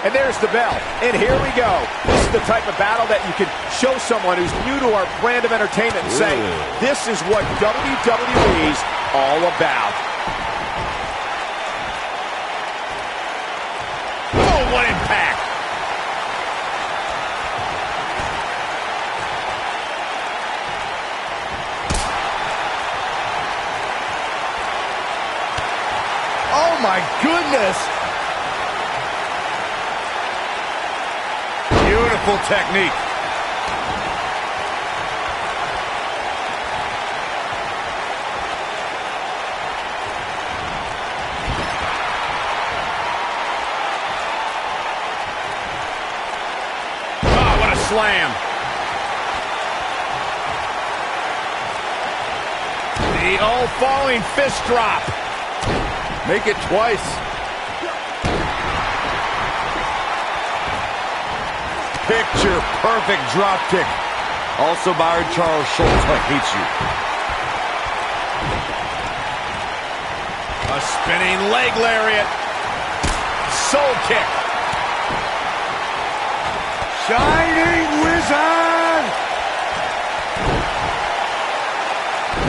And there's the bell. And here we go. This is the type of battle that you can show someone who's new to our brand of entertainment and say, this is what WWE's all about. Oh, what impact! Oh, my goodness! Beautiful technique. Oh, what a slam. The old falling fist drop. Make it twice. Picture perfect drop kick. Also Byron Charles Schultz, I hate you. A spinning leg lariat. Soul kick. Shining Wizard!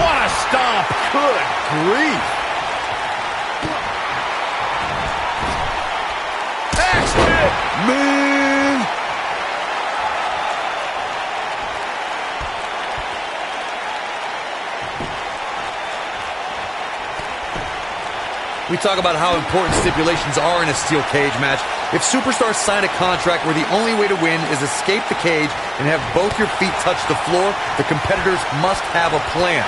What a stomp. Good grief. Axe kick. Man! We talk about how important stipulations are in a steel cage match. If superstars sign a contract where the only way to win is escape the cage and have both your feet touch the floor, the competitors must have a plan.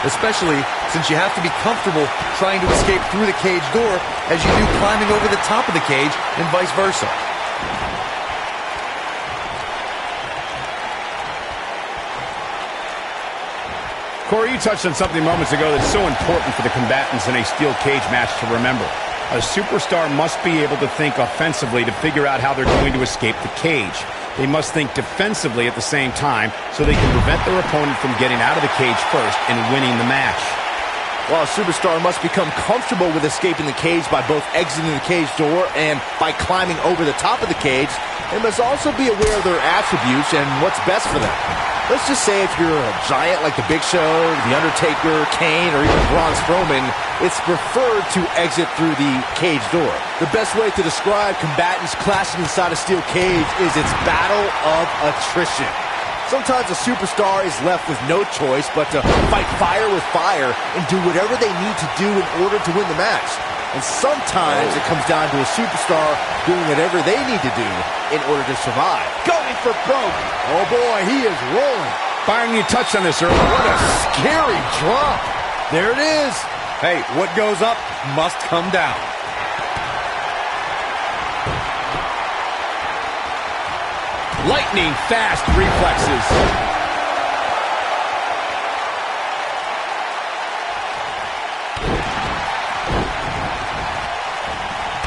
Especially since you have to be comfortable trying to escape through the cage door as you do climbing over the top of the cage and vice versa. Corey, you touched on something moments ago that's so important for the combatants in a steel cage match to remember. A superstar must be able to think offensively to figure out how they're going to escape the cage. They must think defensively at the same time so they can prevent their opponent from getting out of the cage first and winning the match. While a superstar must become comfortable with escaping the cage by both exiting the cage door and by climbing over the top of the cage, they must also be aware of their attributes and what's best for them. Let's just say if you're a giant like The Big Show, The Undertaker, Kane, or even Braun Strowman, it's preferred to exit through the cage door. The best way to describe combatants clashing inside a steel cage is its battle of attrition. Sometimes a superstar is left with no choice but to fight fire with fire and do whatever they need to do in order to win the match. And sometimes it comes down to a superstar doing whatever they need to do in order to survive. Going for broke. Oh boy, he is rolling. Byron, you touched on this earlier. What a scary drop. There it is. Hey, what goes up must come down. Lightning fast reflexes.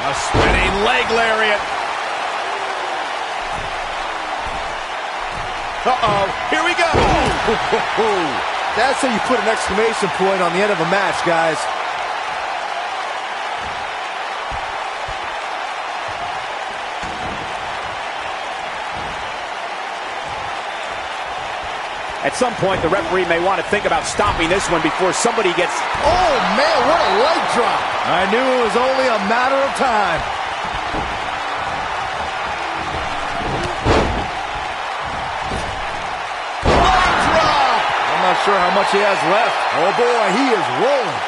A spinning leg lariat. Uh-oh, here we go. That's how you put an exclamation point on the end of a match, guys. At some point, the referee may want to think about stopping this one before somebody gets... Oh, man, what a leg drop. I knew it was only a matter of time. Leg drop. I'm not sure how much he has left. Oh, boy, he is rolling.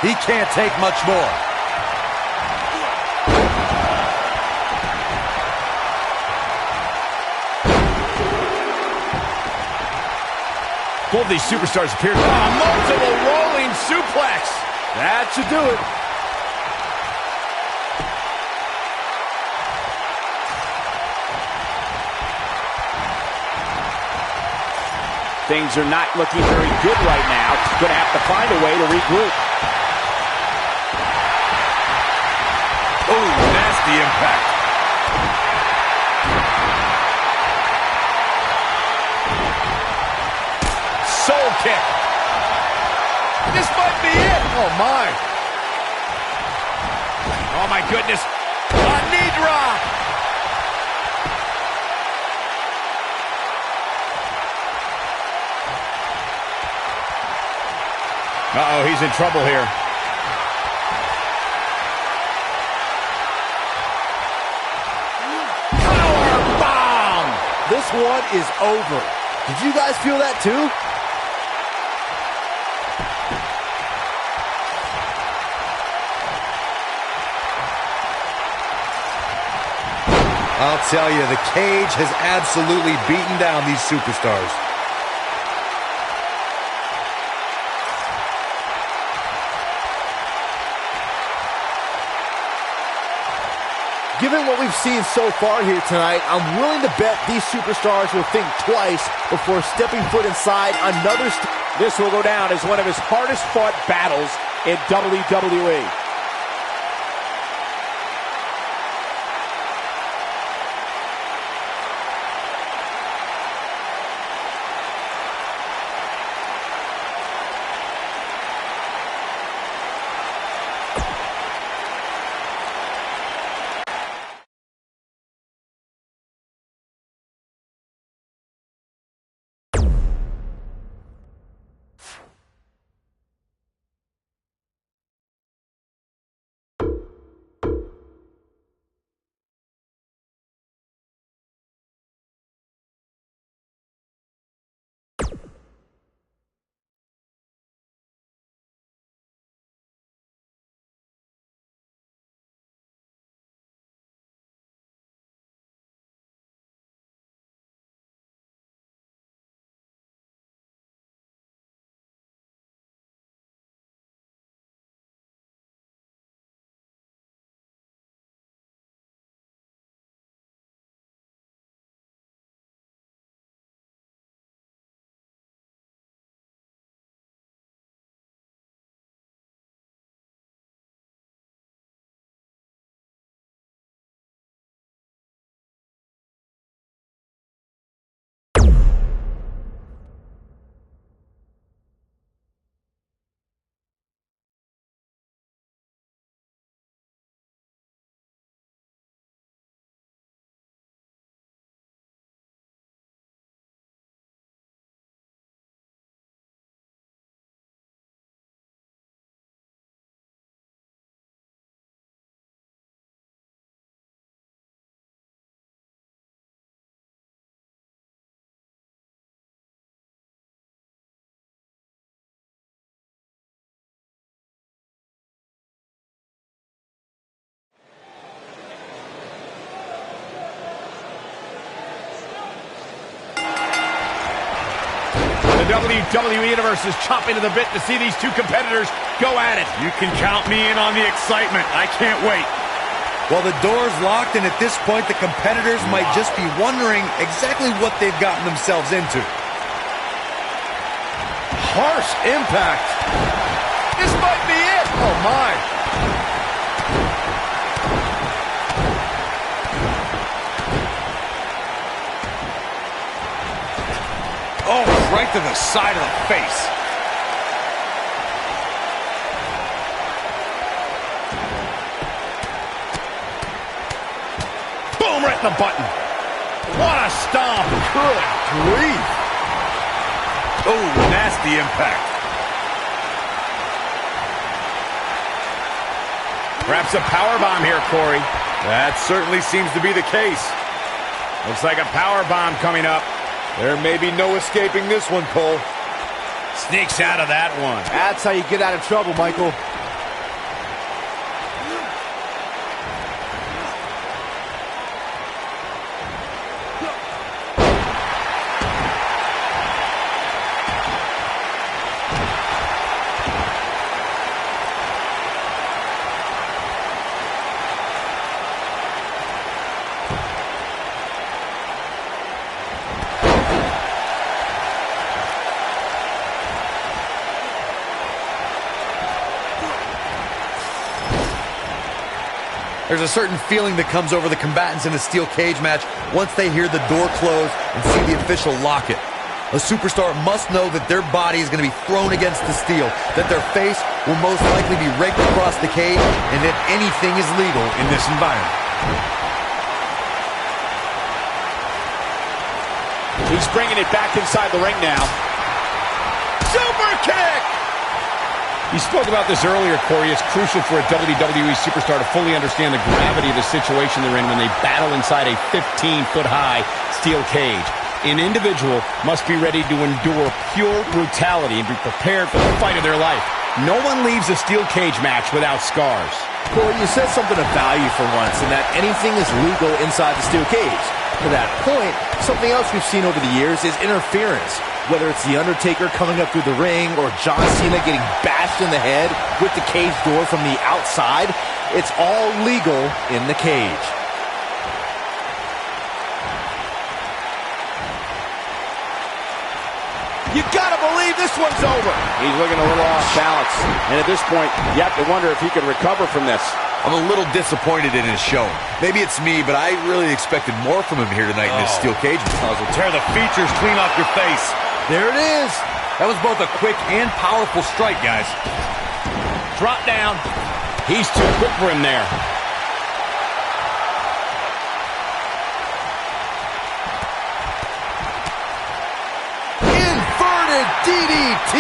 He can't take much more. Both these superstars appear to... Oh, multiple rolling suplex. That should do it. Things are not looking very good right now. Going to have to find a way to regroup. Oh, nasty impact. Soul kick. This might be it. Oh, my. my goodness. A knee drop. Uh-oh, he's in trouble here. Powerbomb! This one is over. Did you guys feel that too? I'll tell you, the cage has absolutely beaten down these superstars. Given what we've seen so far here tonight, I'm willing to bet these superstars will think twice before stepping foot inside another. This will go down as one of his hardest fought battles in WWE. The WWE Universe is chomping to the bit to see these two competitors go at it. You can count me in on the excitement. I can't wait. Well, the door's locked, and at this point, the competitors might just be wondering exactly what they've gotten themselves into. Harsh impact. This might be it. Oh, my. Oh, right to the side of the face. Boom, right in the button. What a stomp. Good grief. Oh, nasty impact. Perhaps a powerbomb here, Corey. That certainly seems to be the case. Looks like a powerbomb coming up. There may be no escaping this one, Cole. Sneaks out of that one. That's how you get out of trouble, Michael. There's a certain feeling that comes over the combatants in a steel cage match once they hear the door close and see the official lock it. A superstar must know that their body is going to be thrown against the steel, that their face will most likely be raked across the cage, and that anything is legal in this environment. He's bringing it back inside the ring now. Super kick! You spoke about this earlier, Corey. It's crucial for a WWE superstar to fully understand the gravity of the situation they're in when they battle inside a 15-foot-high steel cage. An individual must be ready to endure pure brutality and be prepared for the fight of their life. No one leaves a steel cage match without scars. Corey, you said something of value for once, in that anything is legal inside the steel cage. To that point, something else we've seen over the years is interference. Whether it's The Undertaker coming up through the ring or John Cena getting bashed in the head with the cage door from the outside, it's all legal in the cage. You gotta believe this one's over. He's looking a little off balance. And at this point, you have to wonder if he can recover from this. I'm a little disappointed in his showing. Maybe it's me, but I really expected more from him here tonight in this steel cage. Will tear the features clean off your face. There it is. That was both a quick and powerful strike, guys. Drop down. He's too quick for him there. Inverted DDT.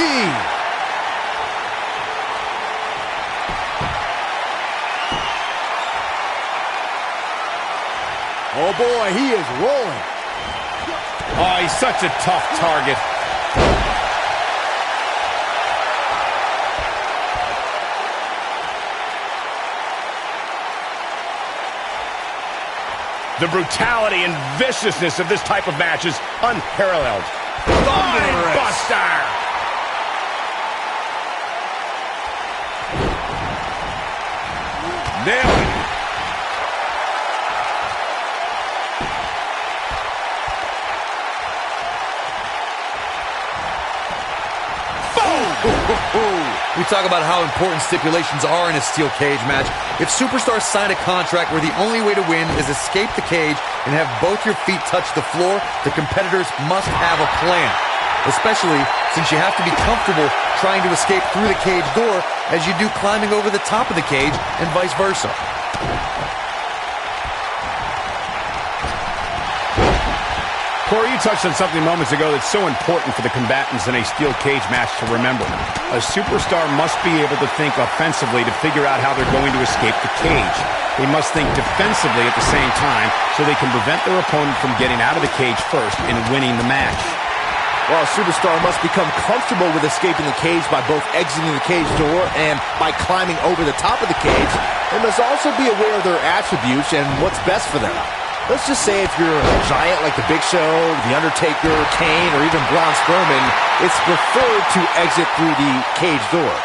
Oh boy, he is rolling. Oh, he's such a tough target. The brutality and viciousness of this type of match is unparalleled. Buster! Nailed it. We talk about how important stipulations are in a steel cage match. If superstars sign a contract where the only way to win is escape the cage and have both your feet touch the floor, the competitors must have a plan. Especially since you have to be comfortable trying to escape through the cage door as you do climbing over the top of the cage and vice versa. Corey, you touched on something moments ago that's so important for the combatants in a steel cage match to remember. A superstar must be able to think offensively to figure out how they're going to escape the cage. They must think defensively at the same time so they can prevent their opponent from getting out of the cage first and winning the match. Well, a superstar must become comfortable with escaping the cage by both exiting the cage door and by climbing over the top of the cage. They must also be aware of their attributes and what's best for them. Let's just say if you're a giant like The Big Show, The Undertaker, Kane, or even Braun Strowman, it's preferred to exit through the cage door.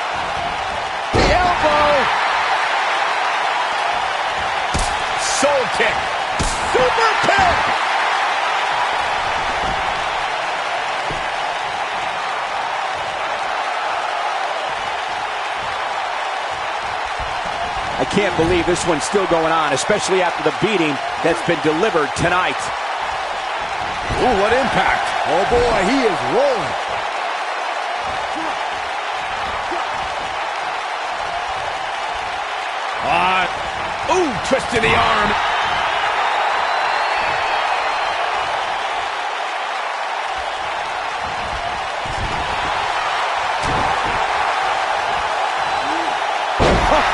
The elbow! Soul kick! Super kick! I can't believe this one's still going on, especially after the beating that's been delivered tonight. Ooh, what impact. Oh boy, he is rolling. Ooh, twist to the arm.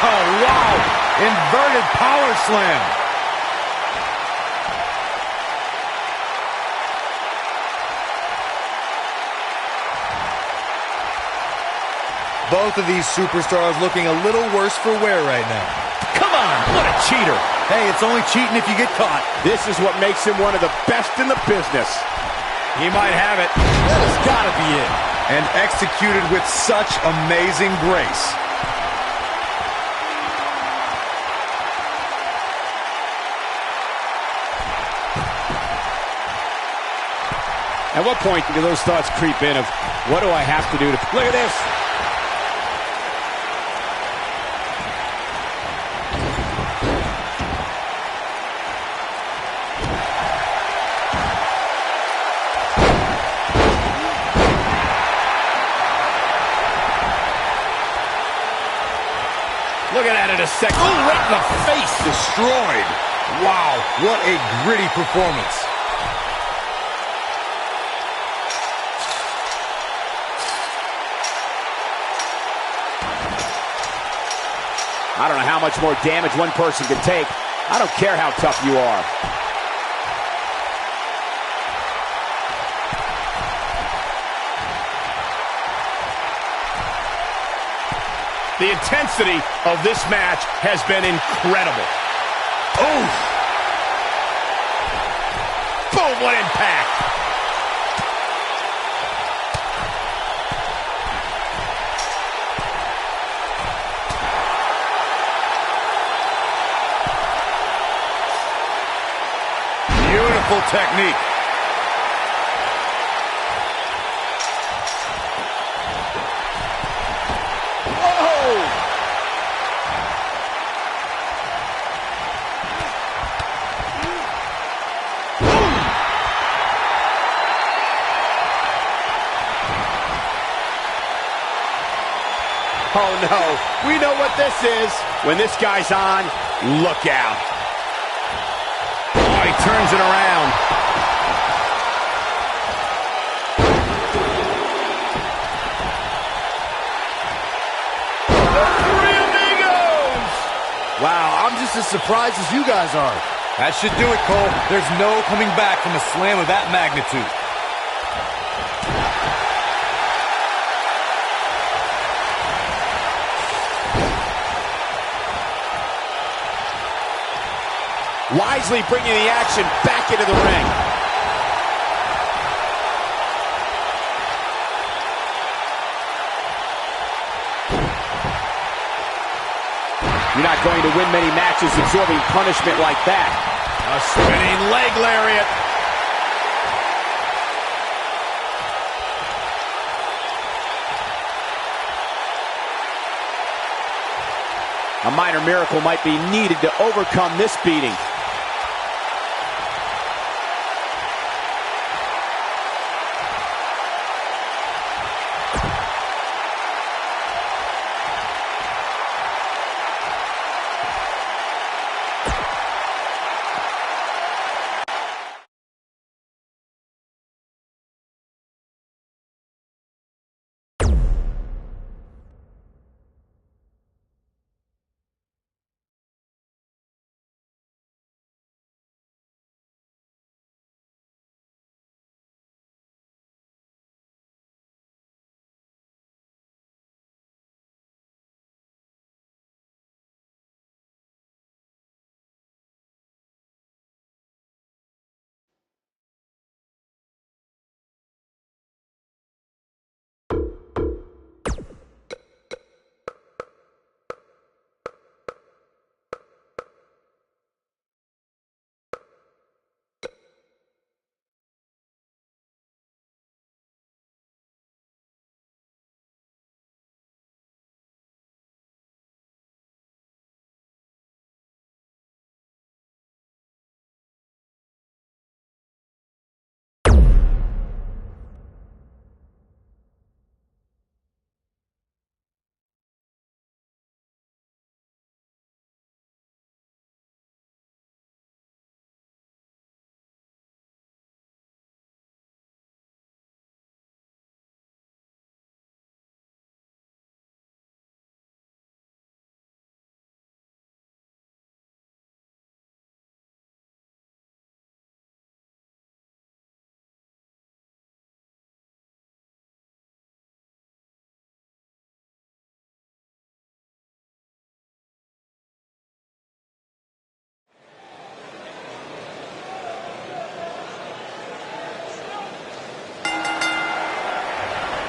Oh, wow! Inverted power slam. Both of these superstars looking a little worse for wear right now. Come on, what a cheater. Hey, it's only cheating if you get caught. This is what makes him one of the best in the business. He might have it. That has got to be it. And executed with such amazing grace. At what point do those thoughts creep in of, what do I have to do to... Look at this! Looking at it a second. Oh, right in the face. Destroyed. Wow, what a gritty performance. I don't know how much more damage one person can take. I don't care how tough you are. The intensity of this match has been incredible. Oh! Boom, what impact! Beautiful technique. Oh, no. We know what this is. When this guy's on, look out. Oh, he turns it around. The Three Amigos! Wow, I'm just as surprised as you guys are. That should do it, Cole. There's no coming back from a slam of that magnitude. Wisely bringing the action back into the ring. You're not going to win many matches absorbing punishment like that. A spinning leg lariat. A minor miracle might be needed to overcome this beating.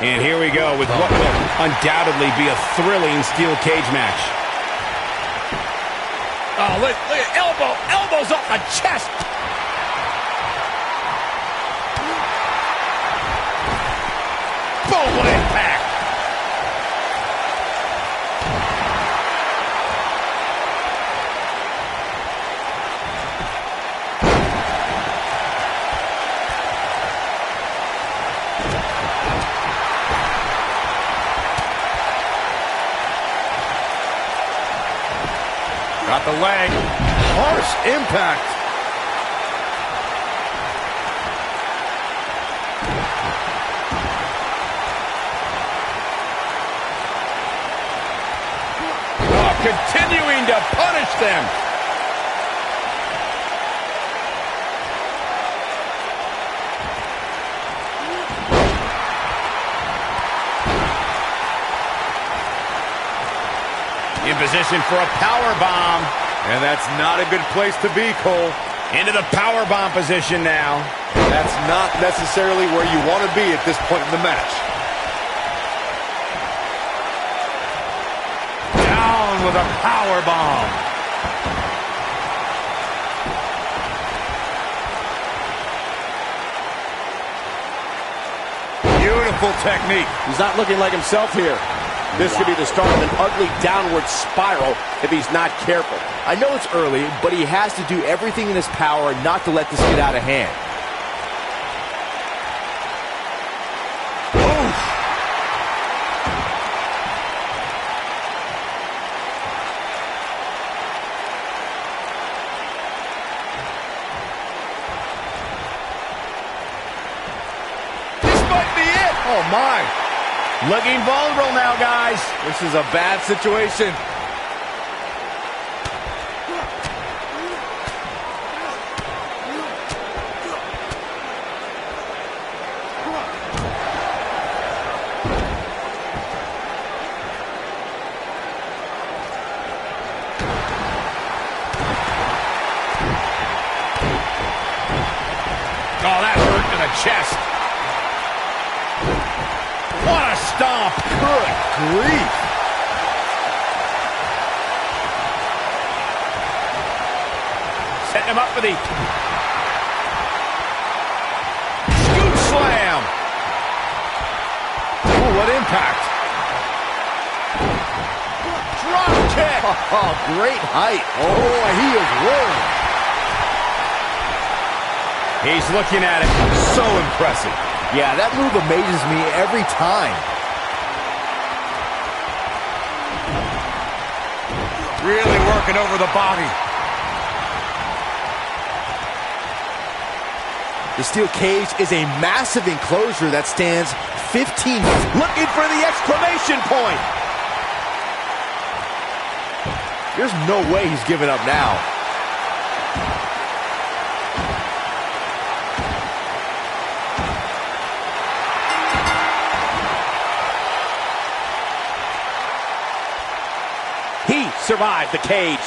And here we go with what will undoubtedly be a thrilling steel cage match. Oh, look at elbows off the chest. Boom, what impact. Got the leg. Harsh impact. Oh, continuing to punish them. In position for a power bomb. And that's not a good place to be, Cole. Into the power bomb position now. That's not necessarily where you want to be at this point in the match. Down with a power bomb. Beautiful technique. He's not looking like himself here. This could be the start of an ugly downward spiral if he's not careful. I know it's early, but he has to do everything in his power not to let this get out of hand. This might be it. Oh, my. Looking vulnerable now, guys. This is a bad situation. Oh, that hurt to the chest. What a stomp. Good grief. Setting him up for the scoop slam. Oh, what impact. Drop kick. Oh, great height. Oh, he is rolling. He's looking at it. So impressive. Yeah, that move amazes me every time. Really working over the body. The steel cage is a massive enclosure that stands 15 feet. Looking for the exclamation point. There's no way he's giving up now. He survived the cage.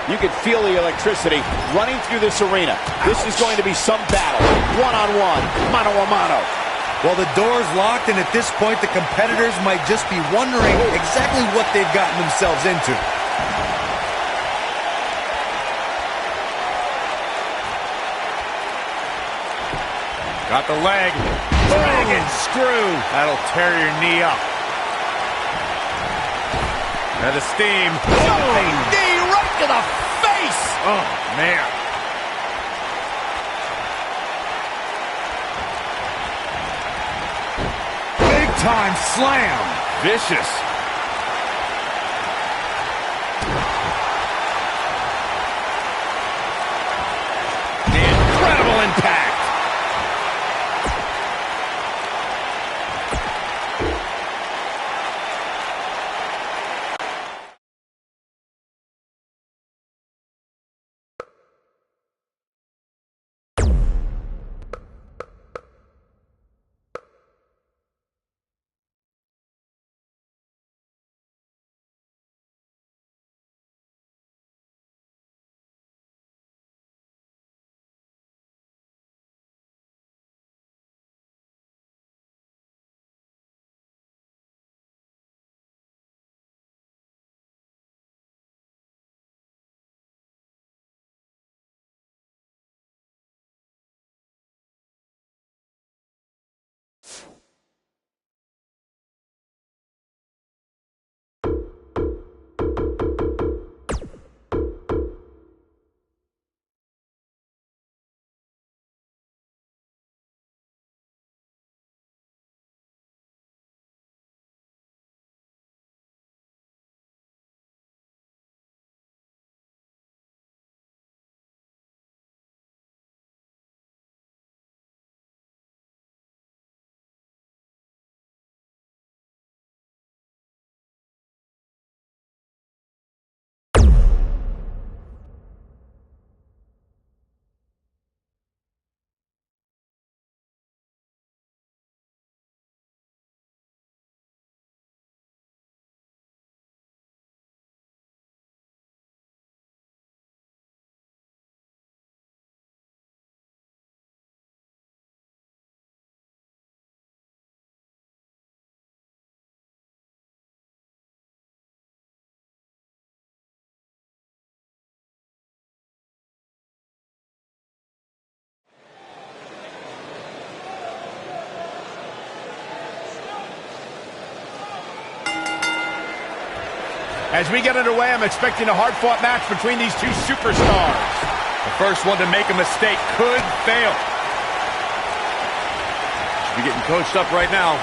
You can feel the electricity running through this arena. This is going to be some battle. One-on-one, mano-a-mano. Well, the door's locked, and at this point, the competitors might just be wondering exactly what they've gotten themselves into. Got the leg. Dragon screw. That'll tear your knee up. Now the steam. Jumping knee right to the face. Oh, man. Big time slam. Vicious. Incredible impact. As we get underway, I'm expecting a hard-fought match between these two superstars. The first one to make a mistake could fail. Should be getting coached up right now.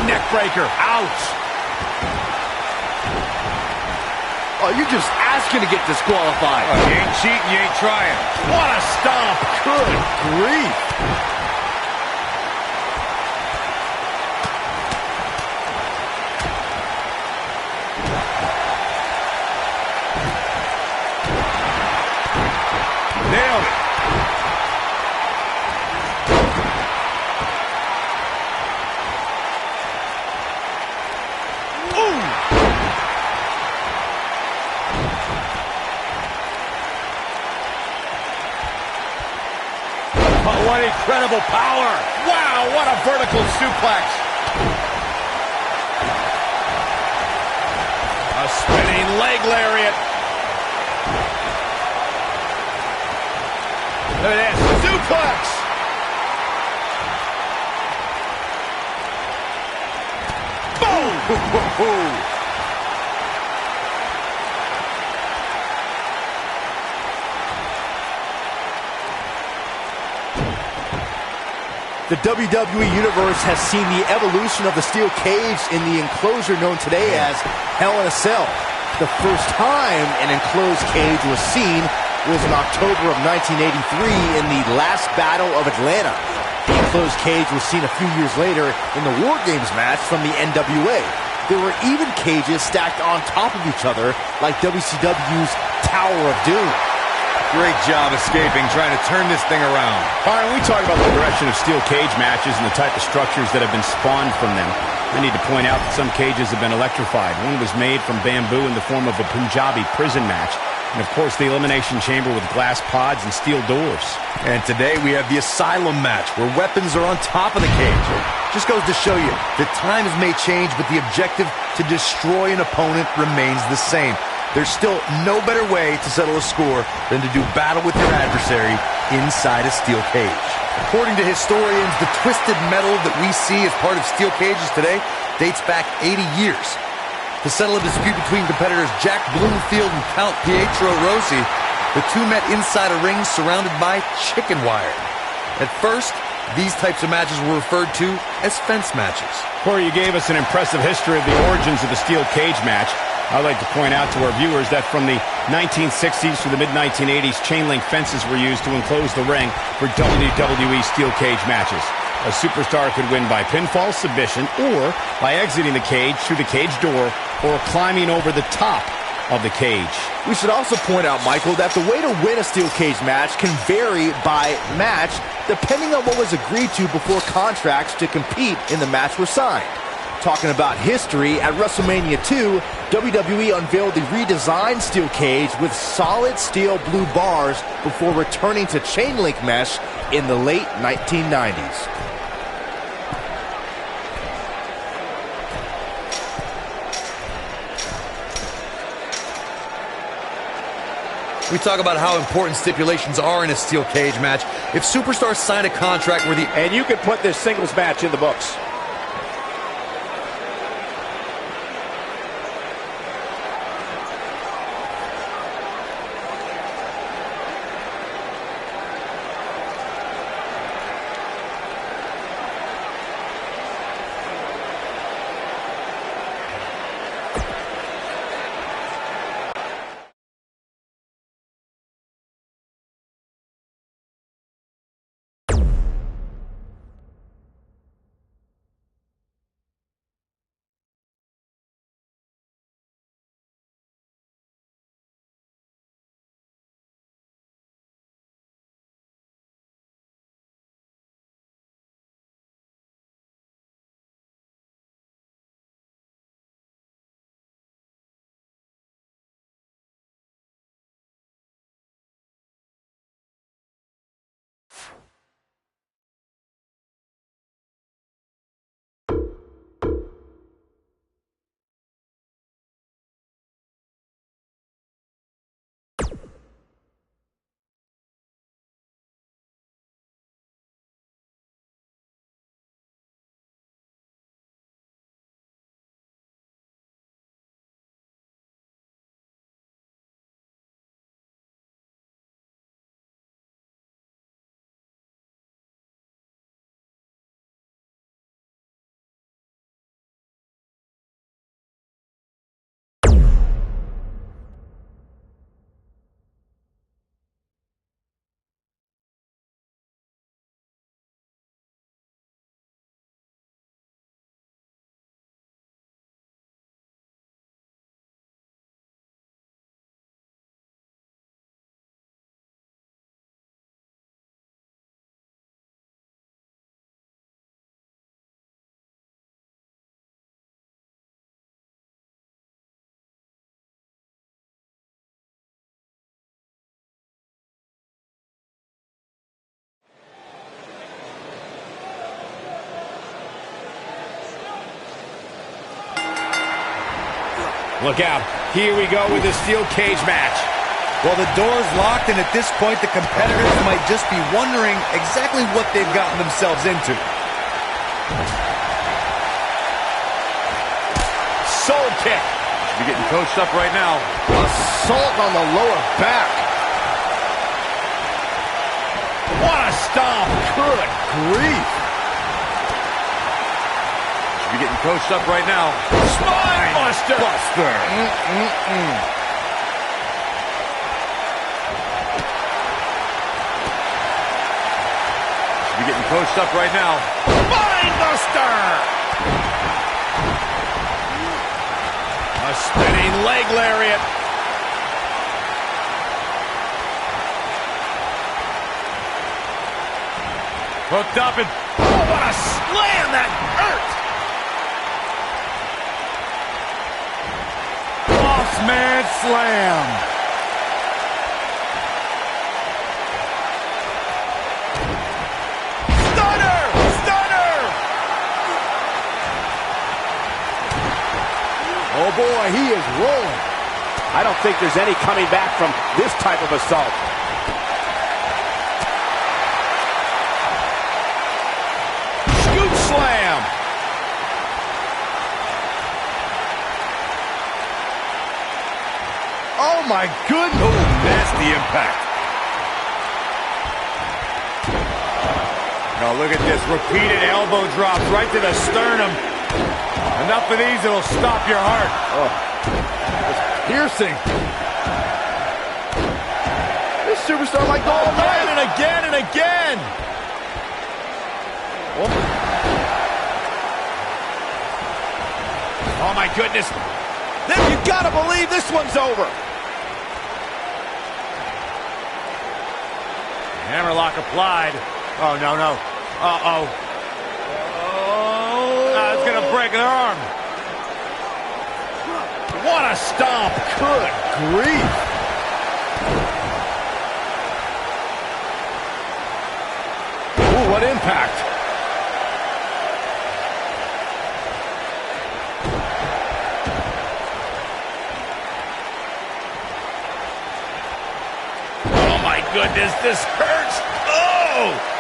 Neckbreaker. Ouch. Oh, you're just asking to get disqualified. Oh, you ain't cheating, you ain't trying. What a stomp. Good grief. Nailed it. Oh, what incredible power. Wow, what a vertical suplex. A spinning leg lariat. Look at this. Suplex. Boom. The WWE Universe has seen the evolution of the steel cage in the enclosure known today as Hell in a Cell. The first time an enclosed cage was seen was in October of 1983 in the last Battle of Atlanta. The enclosed cage was seen a few years later in the War Games match from the NWA. There were even cages stacked on top of each other, like WCW's Tower of Doom. Great job escaping, trying to turn this thing around. All right, when we talk about the direction of steel cage matches and the type of structures that have been spawned from them, I need to point out that some cages have been electrified. One was made from bamboo in the form of a Punjabi prison match. And, of course, the Elimination Chamber with glass pods and steel doors. And today we have the Asylum match, where weapons are on top of the cage. Just goes to show you that times may change, but the objective to destroy an opponent remains the same. There's still no better way to settle a score than to do battle with your adversary inside a steel cage. According to historians, the twisted metal that we see as part of steel cages today dates back 80 years. To settle a dispute between competitors Jack Bloomfield and Count Pietro Rossi, the two met inside a ring surrounded by chicken wire. At first, these types of matches were referred to as fence matches. Corey, you gave us an impressive history of the origins of the steel cage match. I'd like to point out to our viewers that from the 1960s to the mid-1980s, chain link fences were used to enclose the ring for WWE steel cage matches. A superstar could win by pinfall, submission, or by exiting the cage through the cage door or climbing over the top of the cage. We should also point out, Michael, that the way to win a steel cage match can vary by match depending on what was agreed to before contracts to compete in the match were signed. Talking about history, at WrestleMania 2, WWE unveiled the redesigned steel cage with solid steel blue bars before returning to chain link mesh in the late 1990s. We talk about how important stipulations are in a steel cage match. If superstars sign a contract where the... And you can put this singles match in the books. Look out. Here we go with the steel cage match. Well, the door's locked, and at this point, the competitors might just be wondering exactly what they've gotten themselves into. Soul kick. You're getting coached up right now. Assault on the lower back. What a stomp. Good grief. You're getting coached up right now. Spine buster. You're getting coached up right now. Mindbuster! A spinning leg lariat. Hooked up and... Oh, what a slam! That hurt! Bossman slam. Stunner! Stunner! Oh boy, he is rolling. I don't think there's any coming back from this type of assault. Scoop slam! Oh my goodness. Oh, nasty impact. Now look at this. Repeated elbow drops right to the sternum. Enough of these, it'll stop your heart. Oh, it's piercing. This superstar might go all night. And again and again! Oh my goodness! Then you gotta believe this one's over. Hammerlock applied. Oh, no, no. Uh-oh. Oh. It's going to break their arm. What a stomp! Good grief. Ooh, what impact! Oh my goodness, this hurts! Oh!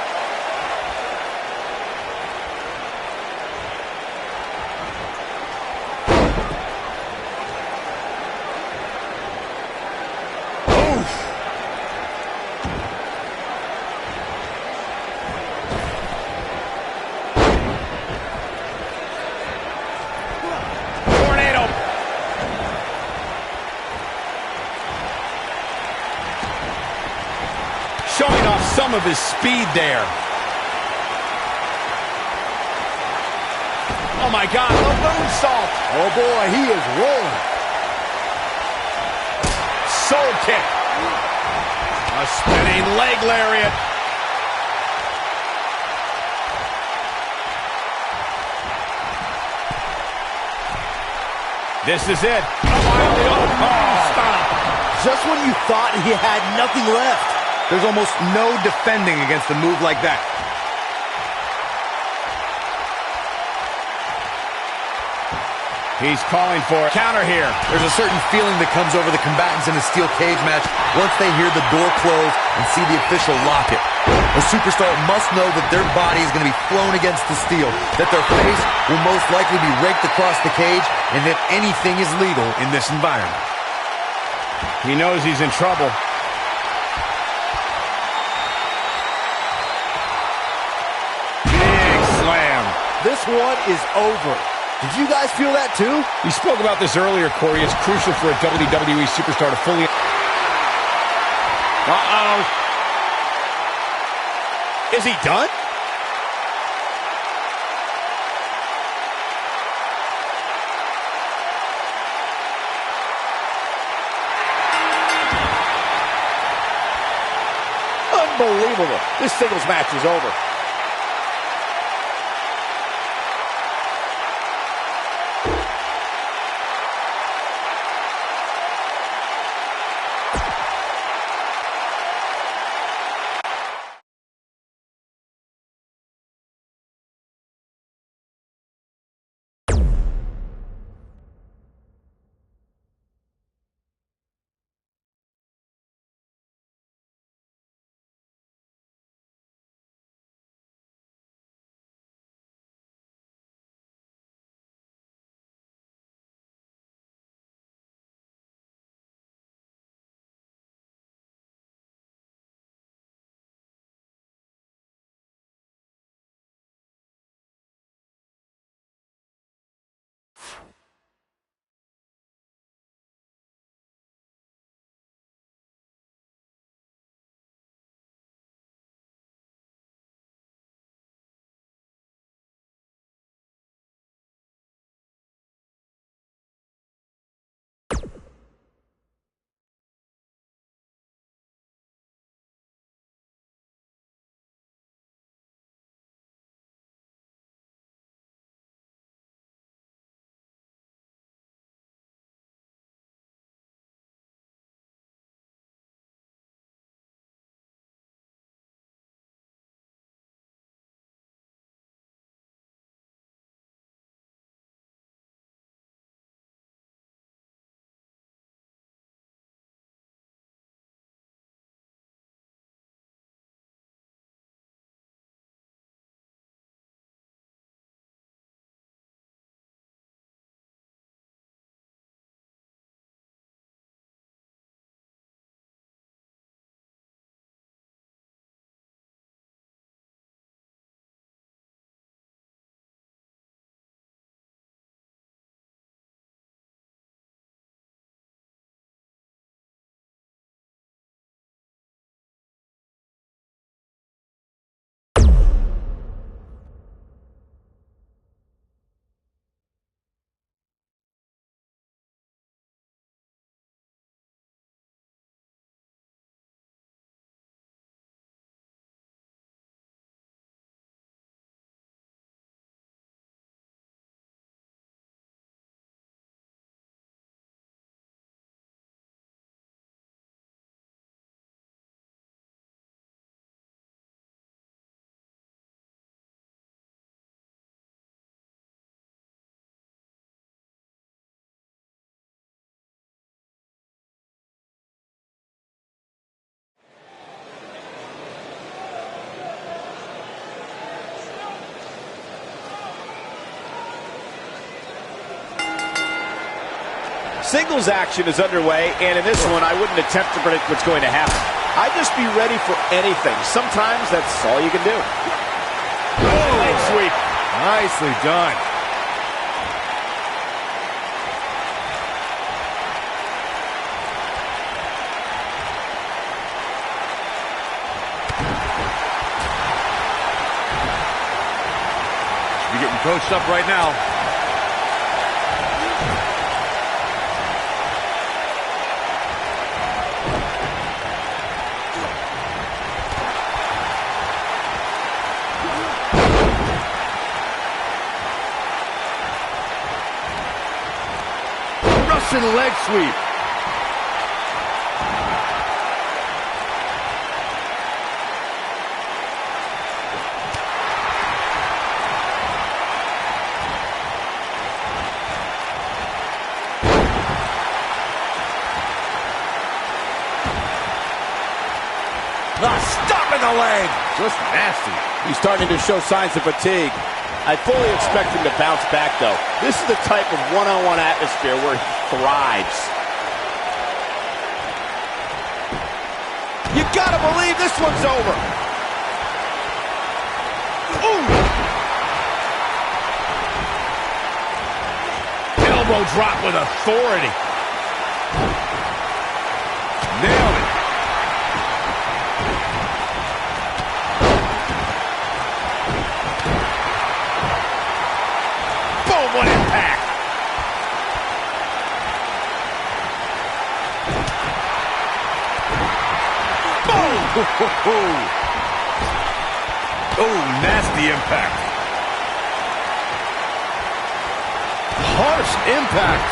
Showing off some of his speed there. Oh my God, the moonsault. Oh boy, he is rolling. Soul kick. A spinning leg lariat. This is it. Stop. Just when you thought he had nothing left. There's almost no defending against a move like that. He's calling for a counter here. There's a certain feeling that comes over the combatants in a steel cage match once they hear the door close and see the official lock it. A superstar must know that their body is going to be flown against the steel, that their face will most likely be raked across the cage, and that anything is legal in this environment. He knows he's in trouble. Big slam. This one is over. Did you guys feel that too? We spoke about this earlier, Corey. It's crucial for a WWE superstar to fully... Uh-oh. Is he done? Unbelievable. This singles match is over. Singles action is underway, and in this one, I wouldn't attempt to predict what's going to happen. I'd just be ready for anything. Sometimes that's all you can do. Oh, leg sweep. Nicely done. Should be getting coached up right now. Russian leg sweep. Stop in the leg. Just nasty. He's starting to show signs of fatigue. I fully expect him to bounce back, though. This is the type of one-on-one atmosphere where he thrives. You gotta believe this one's over. Ooh! Elbow drop with authority. Nailed it. Boom, what impact. Boom. Oh, nasty impact. Harsh impact.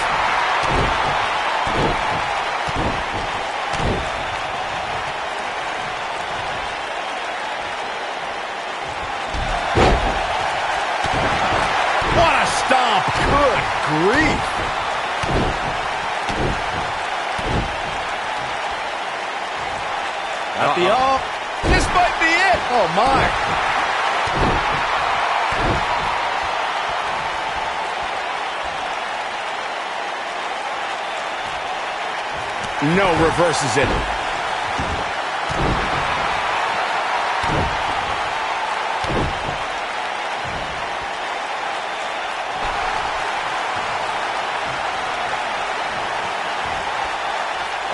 What a stomp. Good grief. At the off. This might be it. Oh, my. No, reverses it.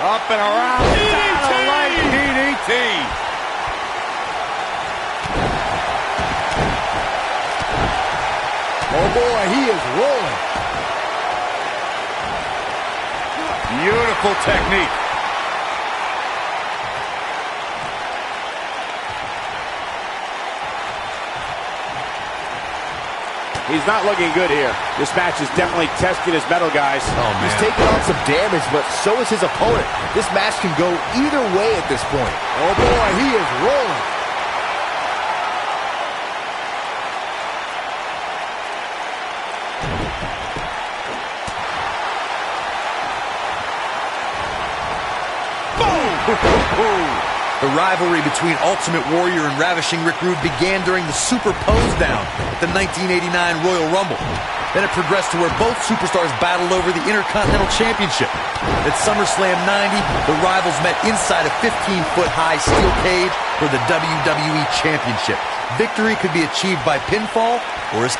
Up and around. DDT. Oh, boy, he is rolling. Beautiful technique. He's not looking good here. This match is definitely testing his mettle, guys. Oh, man. He's taking on some damage, but so is his opponent. This match can go either way at this point. Oh, boy, he is rolling. The rivalry between Ultimate Warrior and Ravishing Rick Rude began during the Super Pose Down at the 1989 Royal Rumble. Then it progressed to where both superstars battled over the Intercontinental Championship. At SummerSlam 90, the rivals met inside a 15-foot-high steel cage for the WWE Championship. Victory could be achieved by pinfall or as...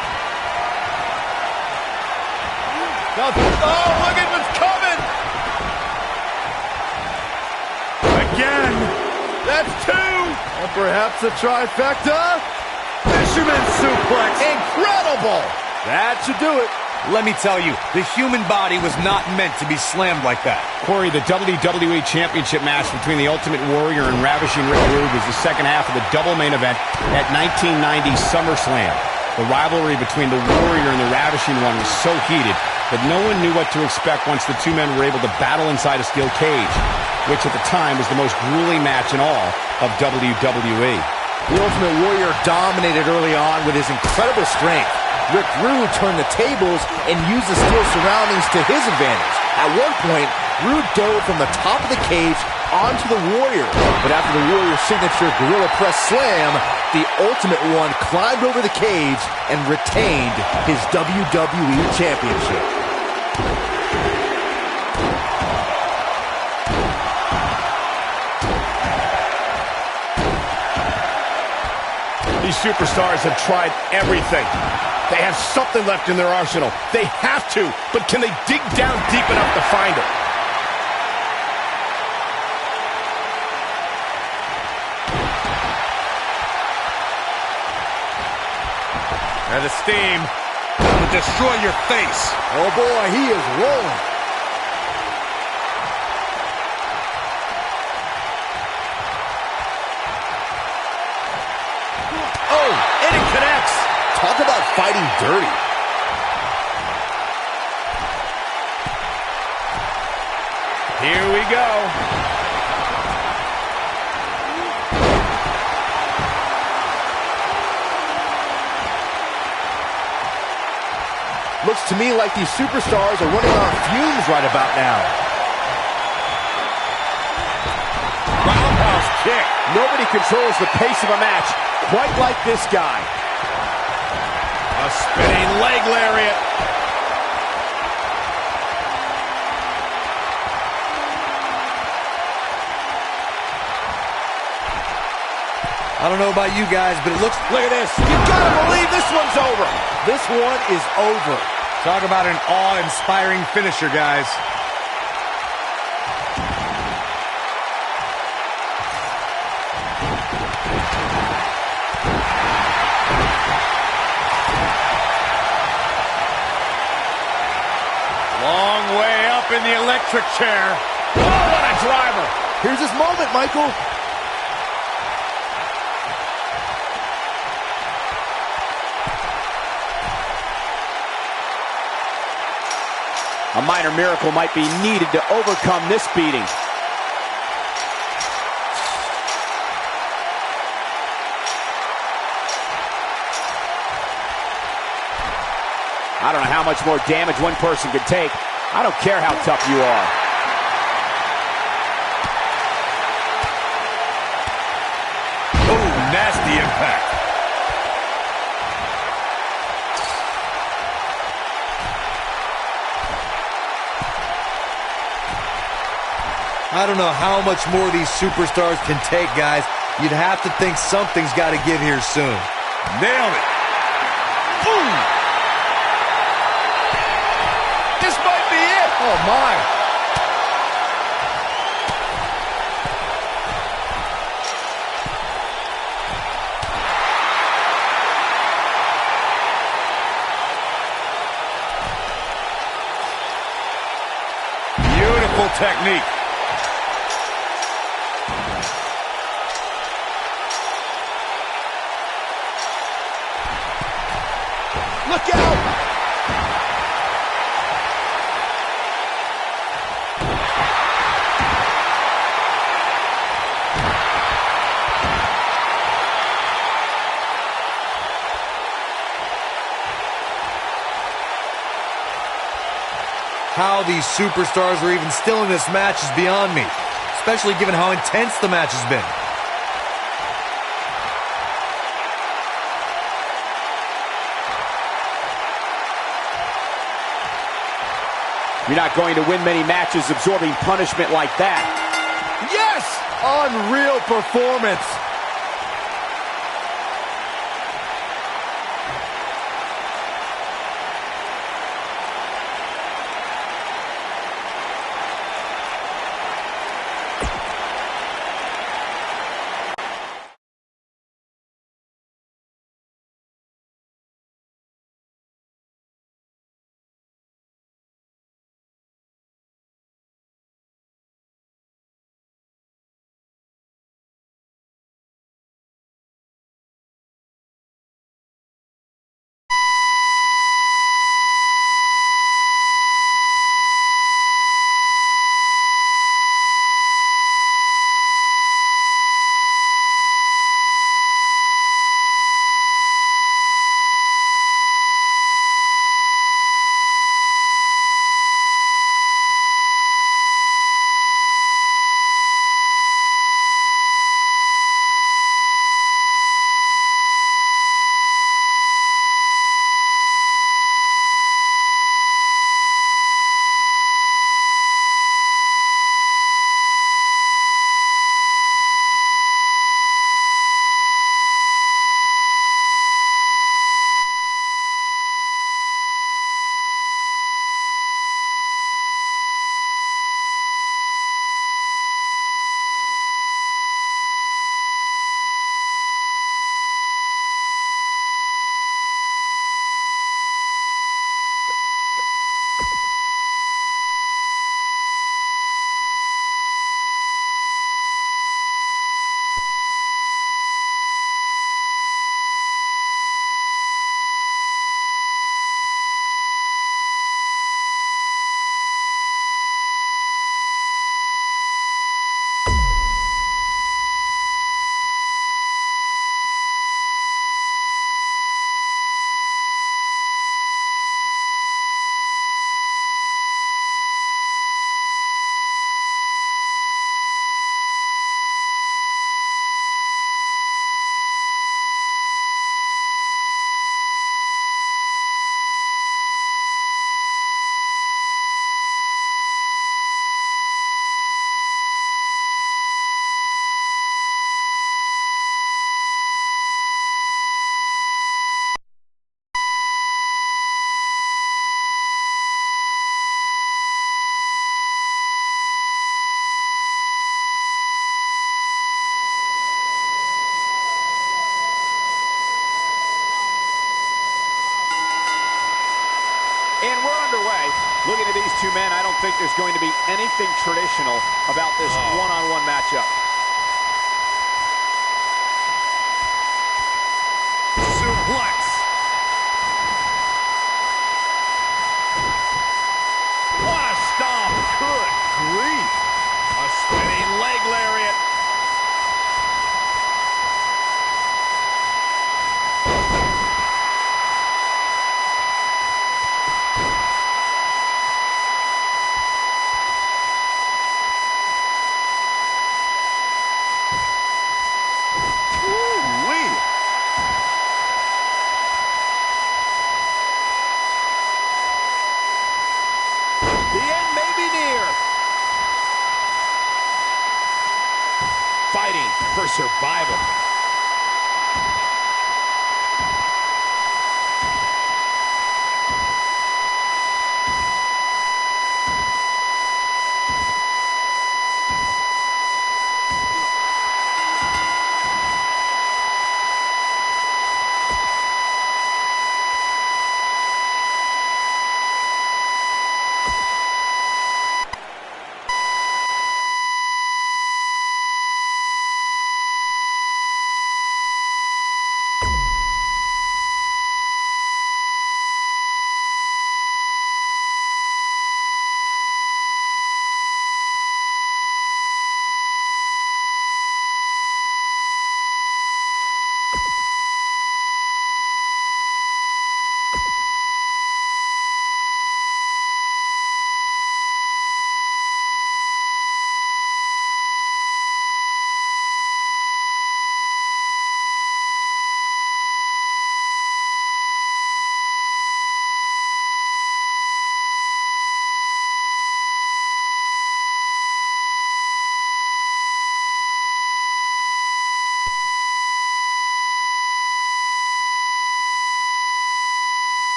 Oh, look at what's coming! Again! That's two! And perhaps a trifecta. Fisherman suplex! Incredible! That should do it. Let me tell you, the human body was not meant to be slammed like that. Corey, the WWE Championship match between the Ultimate Warrior and Ravishing Rick Rude was the second half of the double main event at 1990 SummerSlam. The rivalry between the Warrior and the Ravishing One was so heated that no one knew what to expect once the two men were able to battle inside a steel cage, which at the time was the most grueling match in all of WWE. The Ultimate Warrior dominated early on with his incredible strength. Rick Rude turned the tables and used the steel surroundings to his advantage. At one point, Rude dove from the top of the cage onto the Warrior. But after the Warrior's signature Gorilla Press Slam, the Ultimate One climbed over the cage and retained his WWE Championship. these superstars have tried everything. They have something left in their arsenal. They have to, but can they dig down deep enough to find it? And the steam will destroy your face. Oh boy, he is rolling. Oh, and it connects. Talk about fighting dirty. Here we go. Looks to me like these superstars are running on fumes right about now. Roundhouse kick. Nobody controls the pace of a match quite like this guy. A spinning leg lariat. I don't know about you guys, but it looks... Look at this. You gotta believe this one's over. This one is over. Talk about an awe-inspiring finisher, guys. Long way up in the electric chair. Oh, what a driver. Here's his moment, Michael. A minor miracle might be needed to overcome this beating. I don't know how much more damage one person could take. I don't care how tough you are. Oh, nasty impact. I don't know how much more these superstars can take, guys. You'd have to think something's got to give here soon. Nailed it. Boom. This might be it. Oh, my. Beautiful technique. Look out! How these superstars are even still in this match is beyond me, especially given how intense the match has been. You're not going to win many matches absorbing punishment like that. Yes! Unreal performance. Looking at these two men, I don't think there's going to be anything traditional about this one-on-one matchup. Suplex. What a stomp. Good grief. A spinning leg lariat. Woo-wee. The end may be near. Fighting for survival.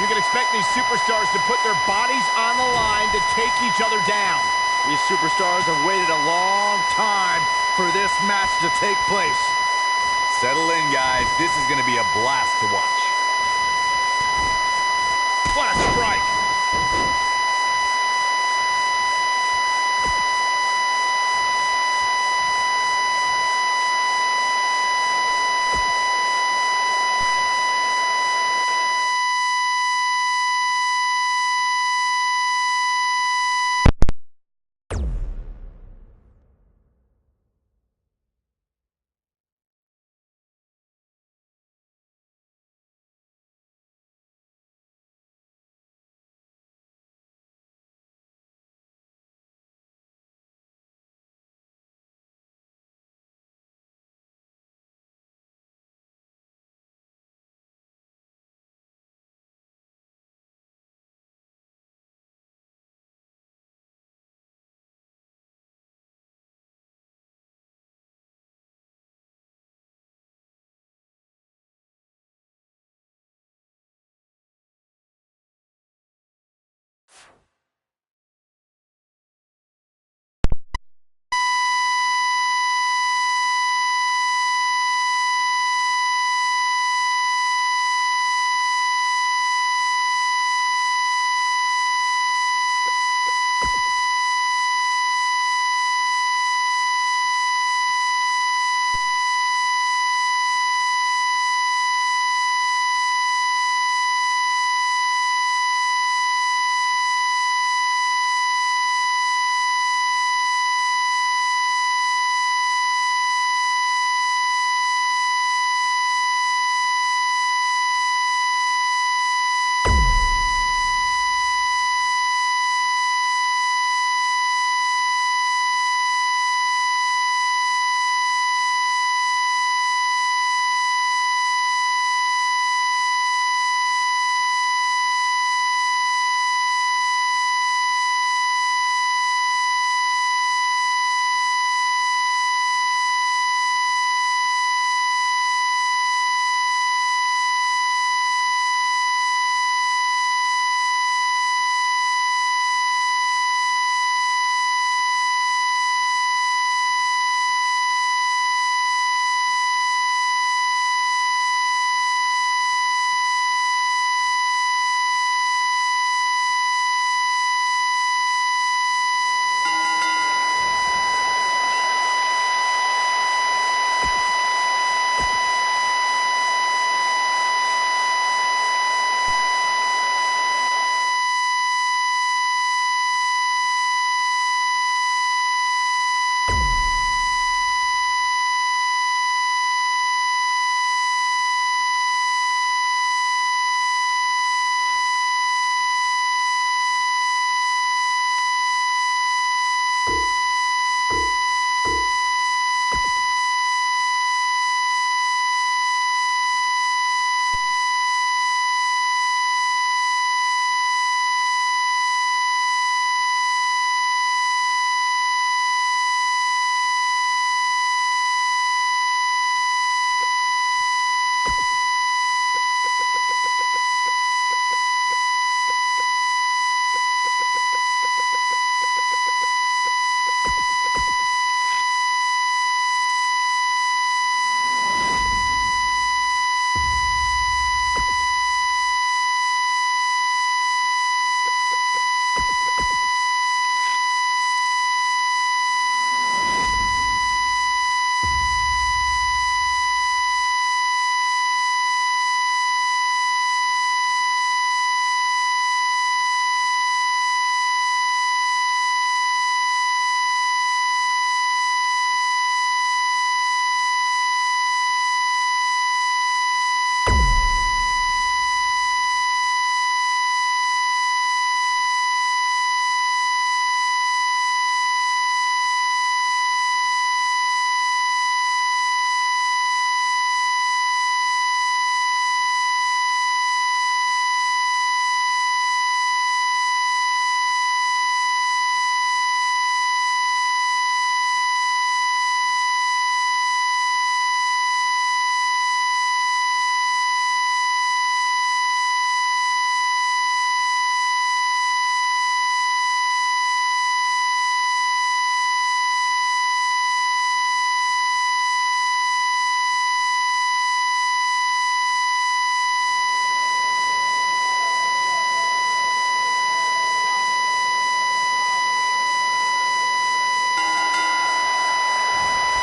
You can expect these superstars to put their bodies on the line to take each other down. These superstars have waited a long time for this match to take place. Settle in, guys. This is going to be a blast to watch. What a strike.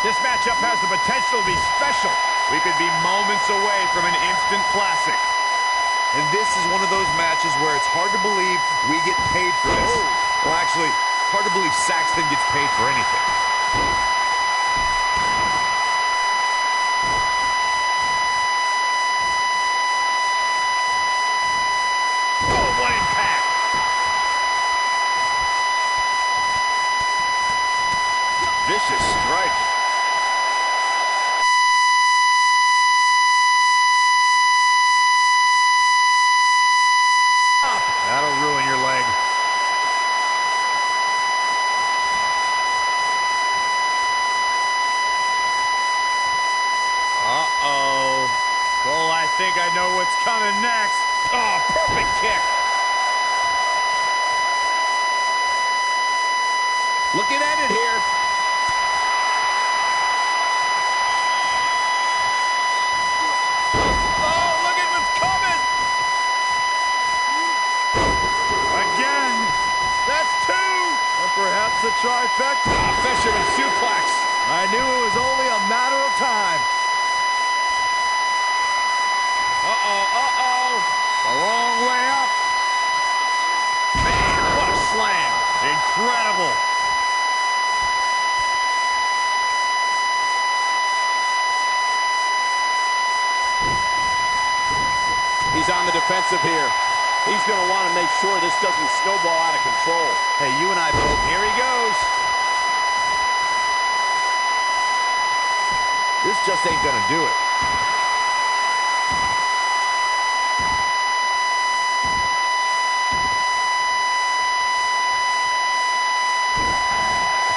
This matchup has the potential to be special. We could be moments away from an instant classic. And this is one of those matches where it's hard to believe we get paid for this. Well, actually, it's hard to believe Saxton gets paid for anything. Oh, what impact! Vicious strike. That'll ruin your leg. Uh-oh. Cole, I think I know what's coming next. Oh, perfect kick. Looking at it here. Oh, look at what's coming! Again. That's two. And perhaps a trifecta. Fisherman suplex. I knew it was only a matter of time. Uh-oh. The wrong way up. Man, what a slam. Incredible. He's on the defensive here. He's going to want to make sure this doesn't snowball out of control. Hey, you and I both. Here he goes. This just ain't going to do it.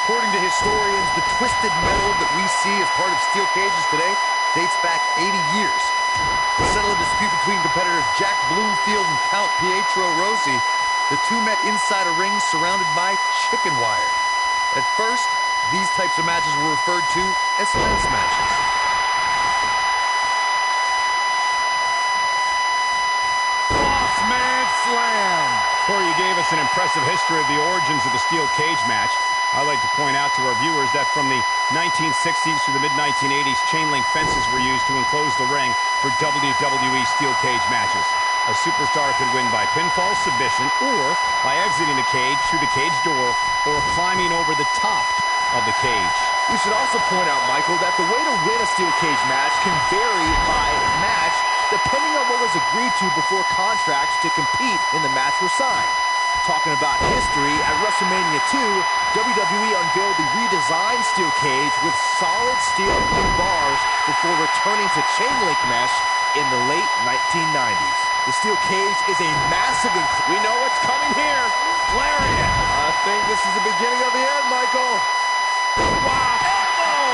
According to historians, the twisted metal that we see as part of steel cages today dates back 80 years. To settle a dispute between competitors Jack Bloomfield and Count Pietro Rossi, the two met inside a ring surrounded by chicken wire. At first, these types of matches were referred to as fence matches. Bossman slam. Corey, you gave us an impressive history of the origins of the steel cage match. I'd like to point out to our viewers that from the 1960s to the mid-1980s, chain link fences were used to enclose the ring for WWE steel cage matches. A superstar could win by pinfall submission or by exiting the cage through the cage door or climbing over the top of the cage. We should also point out, Michael, that the way to win a steel cage match can vary by match depending on what was agreed to before contracts to compete in the match were signed. Talking about history, at WrestleMania 2, WWE unveiled the redesigned steel cage with solid steel blue bars before returning to chain link mesh in the late 1990s. The steel cage is a massive We know what's coming here. lariat. I think this is the beginning of the end, Michael. Wow. Elbow.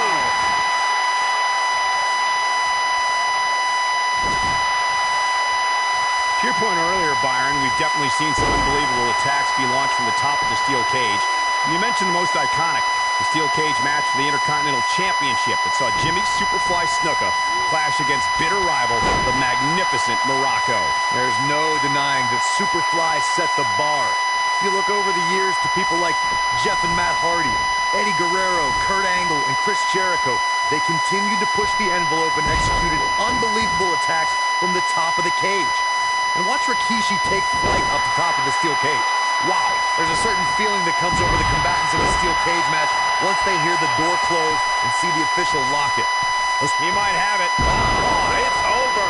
To your point earlier, Byron, we've definitely seen some unbelievable attacks be launched from the top of the steel cage. And you mentioned the most iconic, the steel cage match for the Intercontinental Championship that saw Jimmy Superfly Snuka clash against bitter rival, the magnificent Morocco. There's no denying that Superfly set the bar. You look over the years to people like Jeff and Matt Hardy, Eddie Guerrero, Kurt Angle, and Chris Jericho. They continued to push the envelope and executed unbelievable attacks from the top of the cage. And watch Rikishi take flight up the top of the steel cage. Wow, there's a certain feeling that comes over the combatants in a steel cage match once they hear the door close and see the official lock it. He might have it. Oh, it's over.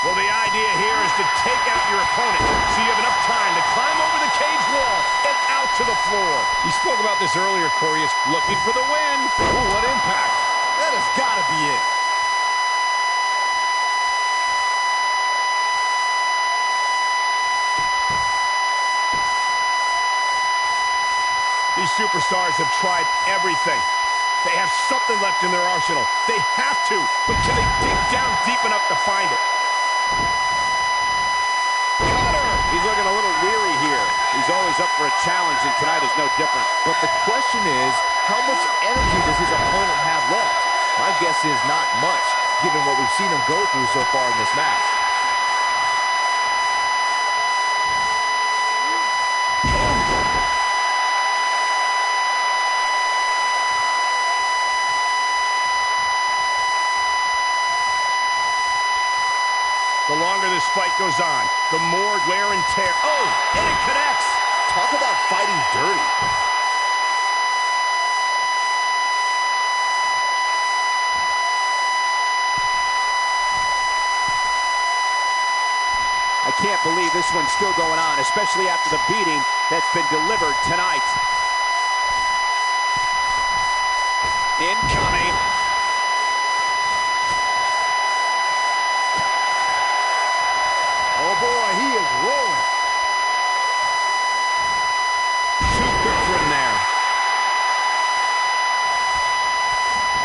Well, the idea here is to take out your opponent so you have enough time to climb over the cage wall and out to the floor. You spoke about this earlier, Corey. It's looking for the win. Oh, what impact. That has got to be it. These superstars have tried everything. They have something left in their arsenal. They have to, but can they dig down deep enough to find it? Cutter. He's looking a little weary here. He's always up for a challenge, and tonight is no different. But the question is, how much energy does his opponent have left? My guess is not much, given what we've seen him go through so far in this match. this fight goes on, the more wear and tear. Oh, and it connects. Talk about fighting dirty. I can't believe this one's still going on, especially after the beating that's been delivered tonight. Incoming. Oh boy, he is rolling. Too quick for him there.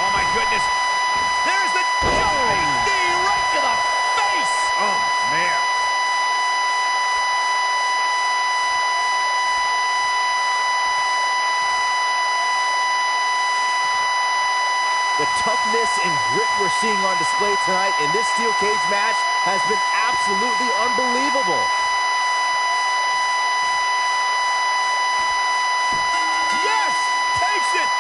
Oh my goodness. There's the jumping knee right to the face. Oh, man. The toughness and grit we're seeing on display tonight in this steel cage match has been absolutely unbelievable. Yes! Takes it!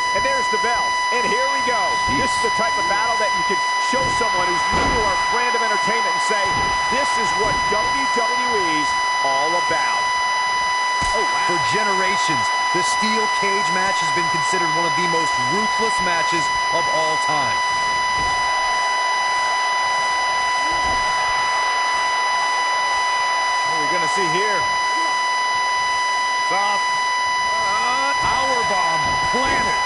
And there's the bell. And here we go. Jeez. This is the type of battle that you can show someone who's new to our brand of entertainment and say, this is what WWE's all about. Oh, wow. For generations, the steel cage match has been considered one of the most ruthless matches of all time. What are we going to see here? Soft. Powerbomb planted.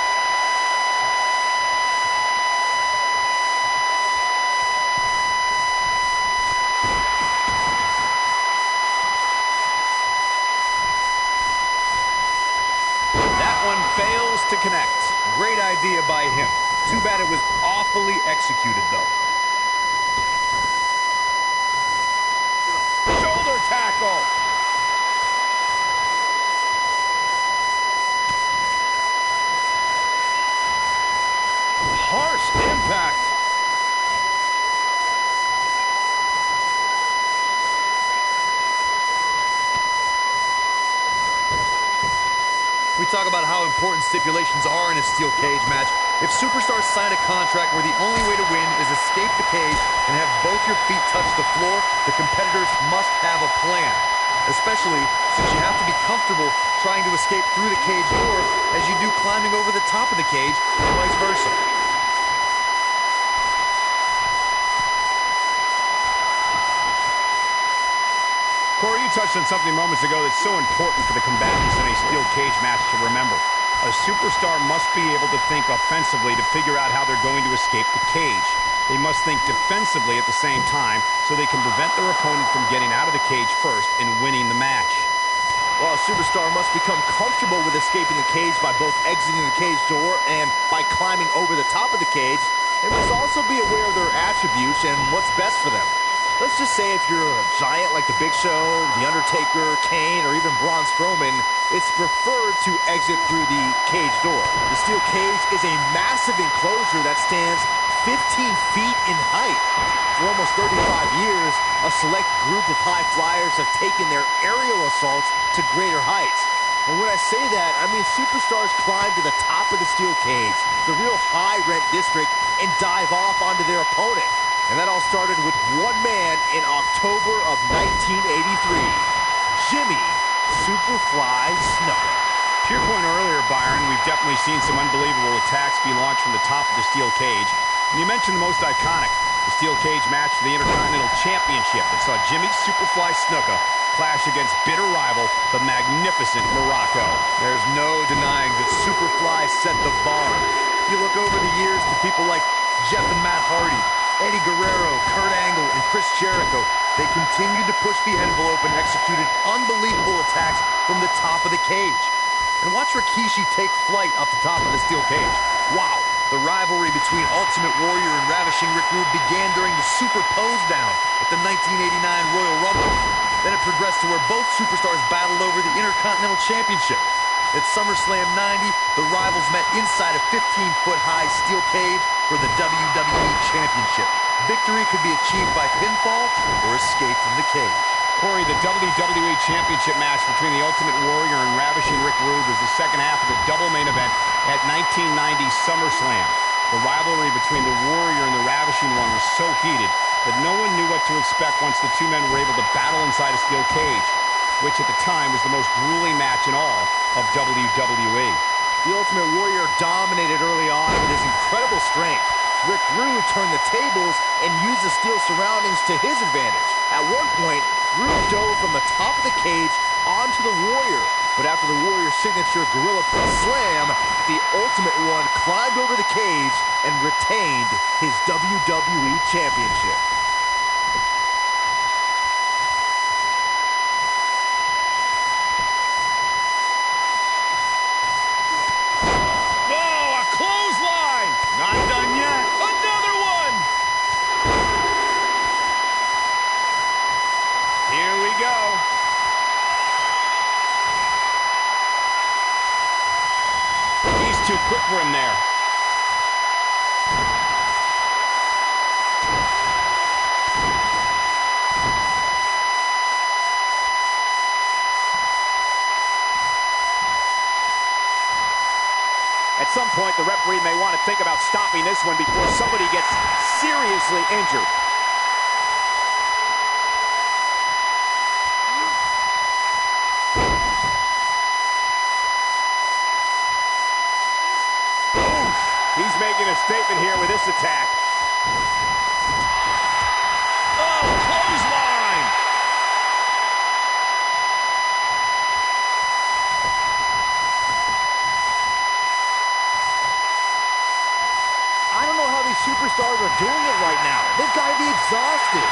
That one fails to connect. Great idea by him. Too bad it was awfully executed, though. Shoulder tackle. Harsh impact. We talk about how important stipulations are in a steel cage match. If superstars sign a contract where the only way to win is escape the cage and have both your feet touch the floor, the competitors must have a plan. Especially since you have to be comfortable trying to escape through the cage door as you do climbing over the top of the cage and vice versa. Corey, you touched on something moments ago that's so important for the combatants in a steel cage match to remember. A superstar must be able to think offensively to figure out how they're going to escape the cage. They must think defensively at the same time so they can prevent their opponent from getting out of the cage first and winning the match. Well, a superstar must become comfortable with escaping the cage by both exiting the cage door and by climbing over the top of the cage. They must also be aware of their attributes and what's best for them. Let's just say if you're a giant like The Big Show, The Undertaker, Kane, or even Braun Strowman, it's preferred to exit through the cage door. The steel cage is a massive enclosure that stands 15 feet in height. For almost 35 years, a select group of high flyers have taken their aerial assaults to greater heights. And when I say that, I mean superstars climb to the top of the steel cage, the real high-rent district, and dive off onto their opponent. And that all started with one man in October of 1983, Jimmy Superfly Snuka. To your point earlier, Byron, we've definitely seen some unbelievable attacks be launched from the top of the steel cage. And you mentioned the most iconic, the steel cage match for the Intercontinental Championship that saw Jimmy Superfly Snuka clash against bitter rival, the magnificent Morocco. There's no denying that Superfly set the bar. You look over the years to people like Jeff and Matt Hardy, Eddie Guerrero, Kurt Angle, and Chris Jericho. They continued to push the envelope and executed unbelievable attacks from the top of the cage. And watch Rikishi take flight off the top of the steel cage. Wow. The rivalry between Ultimate Warrior and Ravishing Rick Rude began during the Super Pose Down at the 1989 Royal Rumble. Then it progressed to where both superstars battled over the Intercontinental Championship. At SummerSlam 90, the rivals met inside a 15-foot-high steel cage for the WWE Championship. Victory could be achieved by pinfall or escape from the cage. Corey, the WWE Championship match between the Ultimate Warrior and Ravishing Rick Rude was the second half of the double main event at 1990 SummerSlam. The rivalry between the Warrior and the Ravishing One was so heated that no one knew what to expect once the two men were able to battle inside a steel cage, which at the time was the most grueling match in all of WWE. The Ultimate Warrior dominated early on with his incredible strength. Rick Rude turned the tables and used the steel surroundings to his advantage. At one point, Rude dove from the top of the cage onto the Warrior. But after the Warrior's signature Gorilla Press Slam, the Ultimate One climbed over the cage and retained his WWE Championship. Oh, a clothesline! Not done yet. Another one! Here we go. He's too quick for him there. At some point, the referee may want to think about stopping this one before somebody gets seriously injured. He's making a statement here with this attack. Oh, clothesline! I don't know how these superstars are doing it right now. They've got to be exhausted.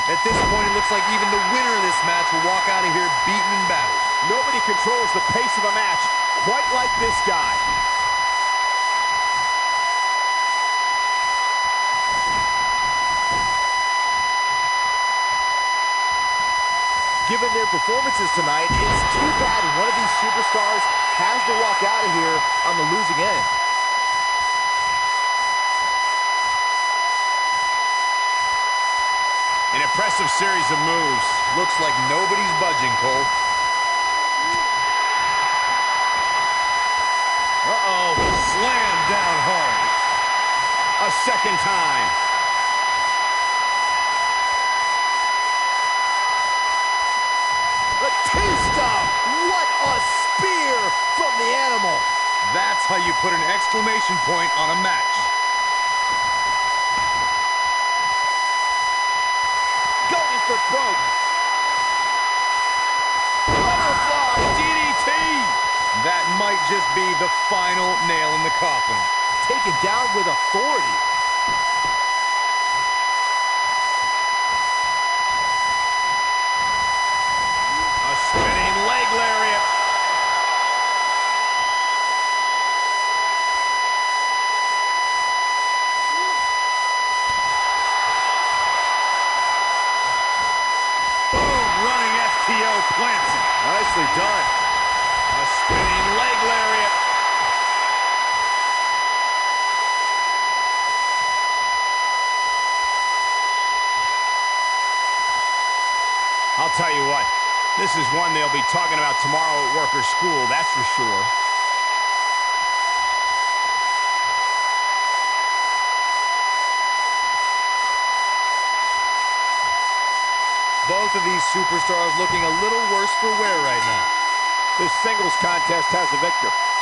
At this point, it looks like even the winner of this match will walk out of here beaten and battered. Nobody controls the pace of a match quite like this guy. Given their performances tonight, it's too bad one of these superstars has to walk out of here on the losing end. An impressive series of moves. Looks like nobody's budging, Cole. Uh-oh, slam down hard. A second time. Batista! What a spear from the animal! That's how you put an exclamation point on a match. Going for broke. Butterfly DDT. That might just be the final nail in the coffin. Taken down with authority. A spinning leg lariat. nicely done. A spinning leg lariat. I'll tell you what, this is one they'll be talking about tomorrow at work or school, that's for sure. Both of these superstars looking a little worse for wear right now. This singles contest has a victor.